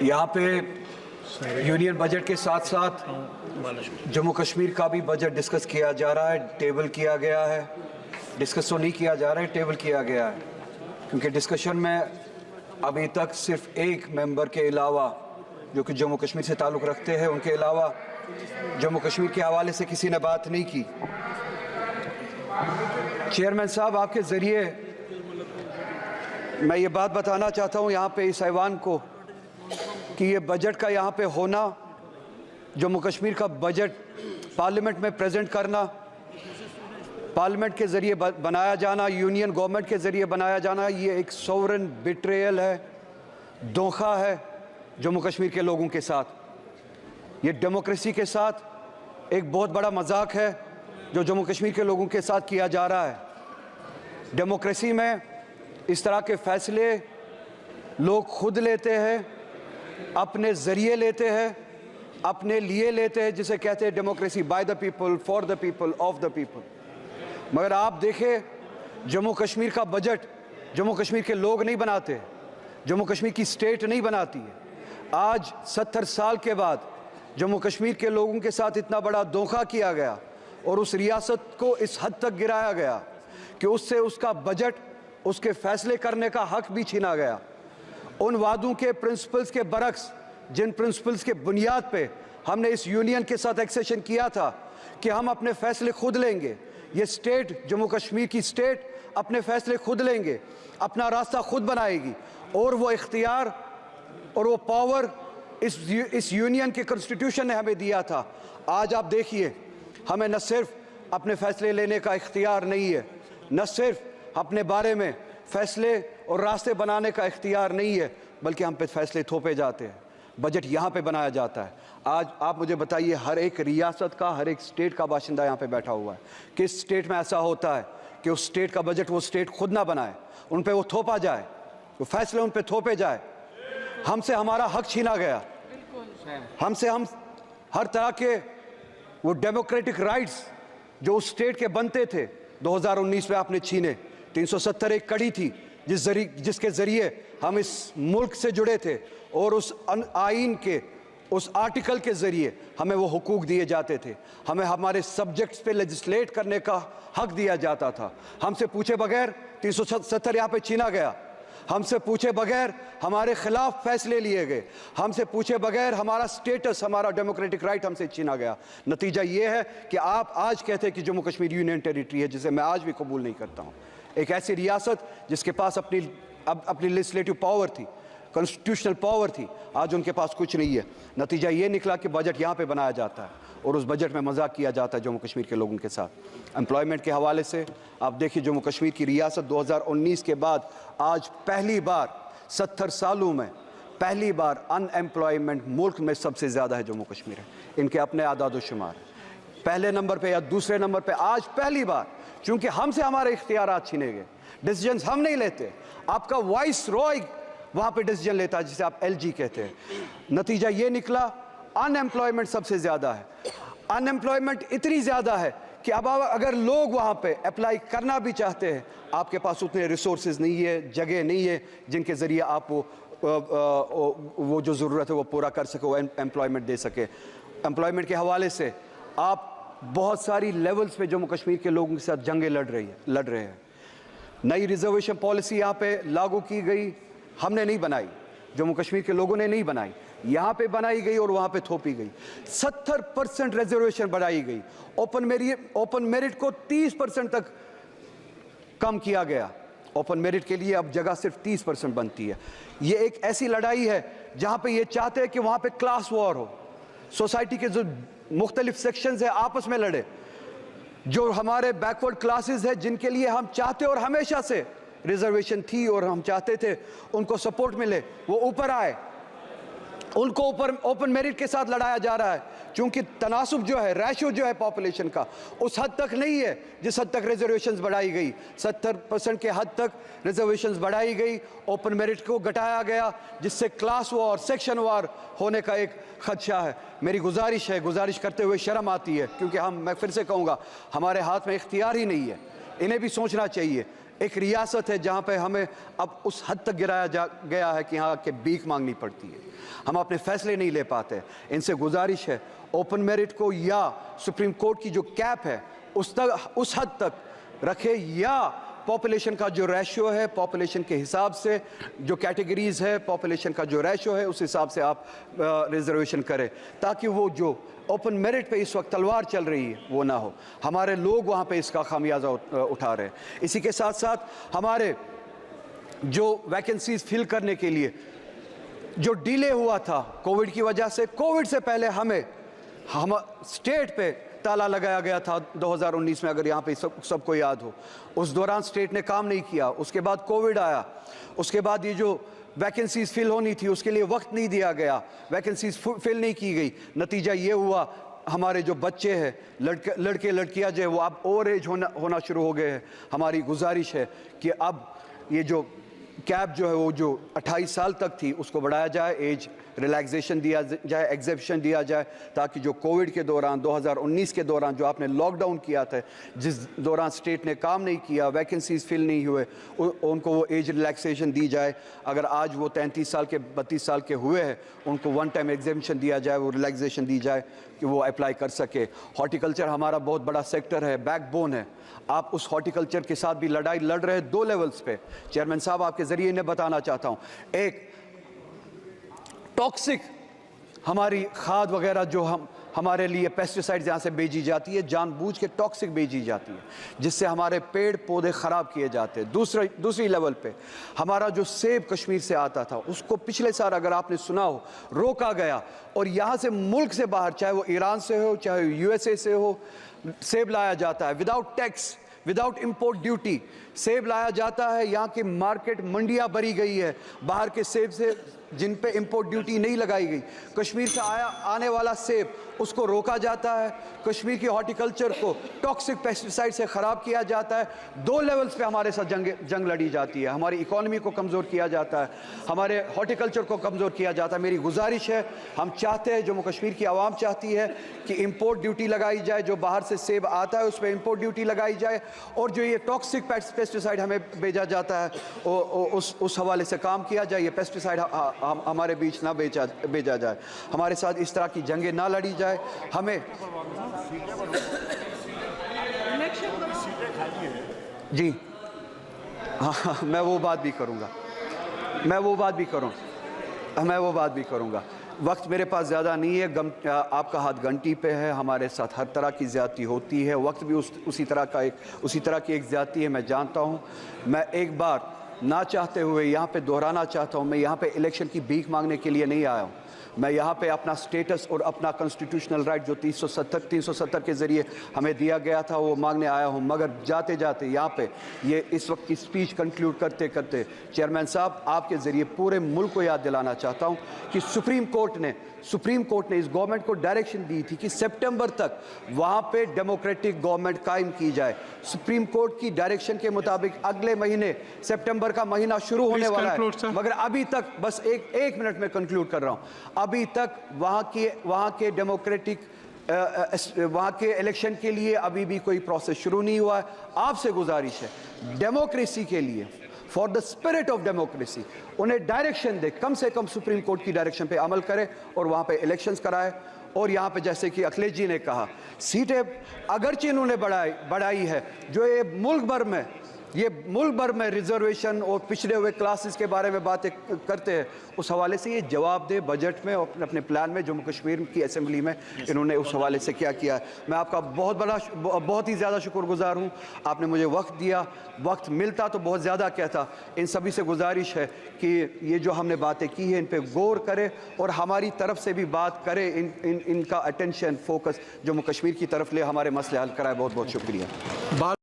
यहाँ पे union budget के साथ साथ जम्मू कश्मीर का भी बजट डिस्कस किया जा रहा है, टेबल किया गया है। डिस्कस तो नहीं किया जा रहा है, टेबल किया गया है, क्योंकि डिस्कशन में अभी तक सिर्फ एक मेंबर के अलावा जो कि जम्मू कश्मीर से ताल्लुक़ रखते हैं, उनके अलावा जम्मू कश्मीर के हवाले से किसी ने बात नहीं की। चेयरमैन साहब, आपके ज़रिए मैं ये बात बताना चाहता हूँ यहाँ पे इस ऐवान को कि ये बजट का यहाँ पे होना, जम्मू कश्मीर का बजट पार्लियामेंट में प्रेजेंट करना, पार्लियामेंट के ज़रिए बनाया जाना, यूनियन गवर्नमेंट के ज़रिए बनाया जाना, ये एक सोवरेन बिट्रेयल है, धोखा है जम्मू कश्मीर के लोगों के साथ। ये डेमोक्रेसी के साथ एक बहुत बड़ा मजाक है जो जम्मू कश्मीर के लोगों के साथ किया जा रहा है। डेमोक्रेसी में इस तरह के फैसले लोग खुद लेते हैं, अपने ज़रिए लेते हैं, अपने लिए लेते हैं, जिसे कहते हैं democracy, by the people, for the people, of the people. मगर आप देखें, जम्मू कश्मीर का बजट जम्मू कश्मीर के लोग नहीं बनाते, जम्मू कश्मीर की स्टेट नहीं बनाती है। आज 70 साल के बाद जम्मू कश्मीर के लोगों के साथ इतना बड़ा धोखा किया गया और उस रियासत को इस हद तक गिराया गया कि उससे उसका बजट, उसके फैसले करने का हक भी छीना गया। उन वादों के प्रिंसिपल्स के बरक्स, जिन प्रिंसिपल्स के बुनियाद पे हमने इस यूनियन के साथ एक्सेशन किया था कि हम अपने फैसले खुद लेंगे, ये स्टेट, जम्मू कश्मीर की स्टेट अपने फैसले खुद लेंगे, अपना रास्ता खुद बनाएगी, और वो इख्तियार और वो पावर इस यूनियन के कॉन्स्टिट्यूशन ने हमें दिया था। आज आप देखिए, हमें न सिर्फ अपने फैसले लेने का इख्तियार नहीं है, न सिर्फ अपने बारे में फैसले और रास्ते बनाने का इख्तियार नहीं है, बल्कि हम पे फैसले थोपे जाते हैं, बजट यहाँ पे बनाया जाता है। आज आप मुझे बताइए, हर एक रियासत का, हर एक स्टेट का बाशिंदा यहाँ पे बैठा हुआ है, किस स्टेट में ऐसा होता है कि उस स्टेट का बजट वो स्टेट खुद ना बनाए, उन पे वो थोपा जाए, वो फैसले उन पे थोपे जाए। हमसे हमारा हक छीना गया, हमसे हम हर तरह के वो डेमोक्रेटिक राइट्स जो उस स्टेट के बनते थे 2019 में आपने छीने। 370 एक कड़ी थी जिसके ज़रिए हम इस मुल्क से जुड़े थे, और उस आइन के उस आर्टिकल के ज़रिए हमें वो हुकूक दिए जाते थे, हमें हमारे सब्जेक्ट्स पे लेजिस्लेट करने का हक दिया जाता था। हमसे पूछे बगैर 370 यहाँ पे छीना गया, हमसे पूछे बगैर हमारे खिलाफ फैसले लिए गए, हमसे पूछे बगैर हमारा स्टेटस, हमारा डेमोक्रेटिक राइट हमसे छीना गया। नतीजा ये है कि आप आज कहते हैं कि जम्मू कश्मीर यूनियन टेरिटरी है, जिसे मैं आज भी कबूल नहीं करता हूँ। एक ऐसी रियासत जिसके पास अपनी लेजिस्लेटिव पावर थी, कॉन्स्टिट्यूशनल पावर थी, आज उनके पास कुछ नहीं है। नतीजा ये निकला कि बजट यहाँ पे बनाया जाता है और उस बजट में मजाक किया जाता है जम्मू कश्मीर के लोगों के साथ। एम्प्लॉयमेंट के हवाले से आप देखिए, जम्मू कश्मीर की रियासत 2019 के बाद आज पहली बार 70 सालों में पहली बार अनएम्प्लॉयमेंट मुल्क में सबसे ज़्यादा है जम्मू कश्मीर है। इनके अपने आदाद शुमार पहले नंबर पे या दूसरे नंबर पे आज पहली बार, क्योंकि हमसे हमारे इख्तियारात छीने गए, डिसीजंस हम नहीं लेते, आपका वाइस रॉय वहाँ पे डिसीजन लेता है, जिसे आप LG कहते हैं। नतीजा ये निकला, अनएम्प्लॉयमेंट सबसे ज़्यादा है। अनएम्प्लॉयमेंट इतनी ज़्यादा है कि अब अगर लोग वहाँ पे अप्लाई करना भी चाहते हैं, आपके पास उतने रिसोर्सेज नहीं है, जगह नहीं है जिनके ज़रिए आप वो जो ज़रूरत है वो पूरा कर सके, वो एम्प्लॉयमेंट दे सके। एम्प्लॉयमेंट के हवाले से आप बहुत सारी लेवल्स पे जम्मू कश्मीर के लोगों के साथ जंगें लड़ रहे हैं। नई रिजर्वेशन पॉलिसी यहाँ पे लागू की गई, हमने नहीं बनाई, जम्मू कश्मीर के लोगों ने नहीं बनाई, यहाँ पे बनाई गई और वहाँ पे थोपी गई। 70% रिजर्वेशन बढ़ाई गई, ओपन मेरिट को 30% तक कम किया गया। ओपन मेरिट के लिए अब जगह सिर्फ 30% बनती है। ये एक ऐसी लड़ाई है जहाँ पे ये चाहते हैं कि वहाँ पे क्लास वॉर हो, सोसाइटी के जो मुख्तलिफ सेक्शंस है आपस में लड़े, जो हमारे बैकवर्ड क्लासेस है जिनके लिए हम चाहते और हमेशा से रिजर्वेशन थी और हम चाहते थे उनको सपोर्ट मिले, वो ऊपर आए, उनको ऊपर ओपन मेरिट के साथ लड़ाया जा रहा है, क्योंकि तनासुब जो है, रेशो जो है पॉपुलेशन का, उस हद तक नहीं है जिस हद तक रिजर्वेशंस बढ़ाई गई। 70% के हद तक रिजर्वेशंस बढ़ाई गई, ओपन मेरिट को घटाया गया, जिससे क्लास वॉर, सेक्शन वॉर होने का एक खदशा है। मेरी गुजारिश करते हुए शर्म आती है, क्योंकि मैं फिर से कहूँगा, हमारे हाथ में इख्तियार ही नहीं है। इन्हें भी सोचना चाहिए, एक रियासत है जहाँ पे हमें अब उस हद तक गिराया गया है कि यहाँ के भीख मांगनी पड़ती है, हम अपने फैसले नहीं ले पाते। इनसे गुजारिश है ओपन मेरिट को या सुप्रीम कोर्ट की जो कैप है उस हद तक रखे, या पॉपुलेशन का जो रेशियो है, पॉपुलेशन के हिसाब से जो कैटेगरीज है, पॉपुलेशन का जो रेशियो है उस हिसाब से आप रिजर्वेशन करें, ताकि वो जो ओपन मेरिट पे इस वक्त तलवार चल रही है वो ना हो। हमारे लोग वहाँ पे इसका खामियाजा उठा रहे हैं। इसी के साथ साथ हमारे जो वैकेंसीज फिल करने के लिए जो डिले हुआ था कोविड की वजह से, कोविड से पहले हम स्टेट पे ताला लगाया गया था 2019 में, अगर यहाँ पे सबको याद हो। उस दौरान स्टेट ने काम नहीं किया, उसके बाद कोविड आया, उसके बाद ये जो वैकेंसीज फिल होनी थी उसके लिए वक्त नहीं दिया गया, वैकेंसीज फिल नहीं की गई। नतीजा ये हुआ हमारे जो बच्चे हैं, लड़के लड़कियां जो है वो अब ओवर एज होना शुरू हो गए हैं। हमारी गुजारिश है कि अब ये जो कैप जो है वो जो 28 साल तक थी उसको बढ़ाया जाए, एज रिलैक्सेशन दिया जाए, एग्जेप्शन दिया जाए, ताकि जो कोविड के दौरान 2019 के दौरान जो आपने लॉकडाउन किया था, जिस दौरान स्टेट ने काम नहीं किया, वैकेंसीज फिल नहीं हुए, उनको वो एज रिलैक्सेशन दी जाए। अगर आज वो 33 साल के 32 साल के हुए हैं उनको वन टाइम एग्जेप्शन दिया जाए, वो रिलैक्सेशन दी जाए कि वो अप्लाई कर सके। हॉर्टिकल्चर हमारा बहुत बड़ा सेक्टर है, बैकबोन है। आप उस हॉर्टिकल्चर के साथ भी लड़ाई लड़ रहे हैं 2 लेवल्स पे। चेयरमैन साहब आपके ज़रिए इन्हें बताना चाहता हूँ, एक टॉक्सिक हमारी खाद वगैरह जो हमारे लिए पेस्टिसाइड्स यहाँ से भेजी जाती है, जानबूझ के टॉक्सिक भेजी जाती है, जिससे हमारे पेड़ पौधे ख़राब किए जाते हैं। दूसरी लेवल पे हमारा जो सेब कश्मीर से आता था उसको पिछले साल अगर आपने सुना हो रोका गया, और यहाँ से मुल्क से बाहर, चाहे वो ईरान से हो चाहे USA से हो, सेब लाया जाता है without tax, without import duty सेब लाया जाता है। यहाँ की मार्केट मंडियाँ भरी गई है बाहर के सेब से जिन पे इंपोर्ट ड्यूटी नहीं लगाई गई। कश्मीर से आने वाला सेब उसको रोका जाता है, कश्मीर की हॉर्टिकल्चर को टॉक्सिक पेस्टिसाइड से ख़राब किया जाता है। 2 लेवल्स पे हमारे साथ जंग लड़ी जाती है। हमारी इकॉनमी को कमज़ोर किया जाता है, हमारे हॉर्टिकल्चर को कमज़ोर किया जाता है। मेरी गुजारिश है, हम चाहते हैं, जम्मू कश्मीर की आवाम चाहती है कि इंपोर्ट ड्यूटी लगाई जाए, जो बाहर से सेब आता है उस पर इंपोर्ट ड्यूटी लगाई जाए, और जो ये टॉक्सिक पेस्टिसाइड हमें भेजा जाता है उस हवाले से काम किया जाए। ये पेस्टिसाइड हमारे बीच ना भेजा जाए, हमारे साथ इस तरह की जंगें ना लड़ी जाए। हमें जी हाँ, मैं वो बात भी करूँगा। वक्त मेरे पास ज़्यादा नहीं है, आपका हाथ घंटी पे है। हमारे साथ हर तरह की ज़्यादती होती है, वक्त भी उसी तरह की एक ज़्यादती है, मैं जानता हूँ। मैं एक बार ना चाहते हुए यहाँ पे दोहराना चाहता हूँ, मैं यहाँ पे इलेक्शन की भीख मांगने के लिए नहीं आया हूँ। मैं यहाँ पे अपना स्टेटस और अपना कॉन्स्टिट्यूशनल राइट जो 370 के ज़रिए हमें दिया गया था वो मांगने आया हूँ। मगर जाते जाते यहाँ पे ये इस वक्त की स्पीच कंक्लूड करते करते चेयरमैन साहब आपके ज़रिए पूरे मुल्क को याद दिलाना चाहता हूँ कि सुप्रीम कोर्ट ने इस गवर्नमेंट को डायरेक्शन दी थी कि सितंबर तक वहाँ पे डेमोक्रेटिक गवर्नमेंट कायम की जाए। सुप्रीम कोर्ट की डायरेक्शन के मुताबिक अगले महीने सितंबर का महीना शुरू होने वाला है, मगर अभी तक, बस एक मिनट में कंक्लूड कर रहा हूँ, अभी तक वहाँ के डेमोक्रेटिक वहाँ के इलेक्शन के लिए अभी भी कोई प्रोसेस शुरू नहीं हुआ है। आपसे गुजारिश है, डेमोक्रेसी के लिए, for the spirit of democracy, उन्हें डायरेक्शन दे, कम से कम सुप्रीम कोर्ट की डायरेक्शन पे अमल करे और वहाँ पे इलेक्शंस कराए। और यहाँ पे जैसे कि अखिलेश जी ने कहा, सीटें अगरचे इन्होंने बढ़ाई है, जो ये मुल्क भर में रिजर्वेशन और पिछड़े हुए क्लासेस के बारे में बातें करते हैं, उस हवाले से ये जवाब दे बजट में और अपने प्लान में। जम्मू कश्मीर की असेंबली में इन्होंने उस हवाले से क्या किया है। मैं आपका बहुत ही ज़्यादा शुक्रगुजार हूँ, आपने मुझे वक्त दिया। वक्त मिलता तो बहुत ज़्यादा कहता। इन सभी से गुजारिश है कि ये जो हमने बातें की हैं इन पर गौर करें और हमारी तरफ से भी बात करें, इनका अटेंशन फोकस जम्मू कश्मीर की तरफ ले, हमारे मसले हल कराए। बहुत बहुत शुक्रिया।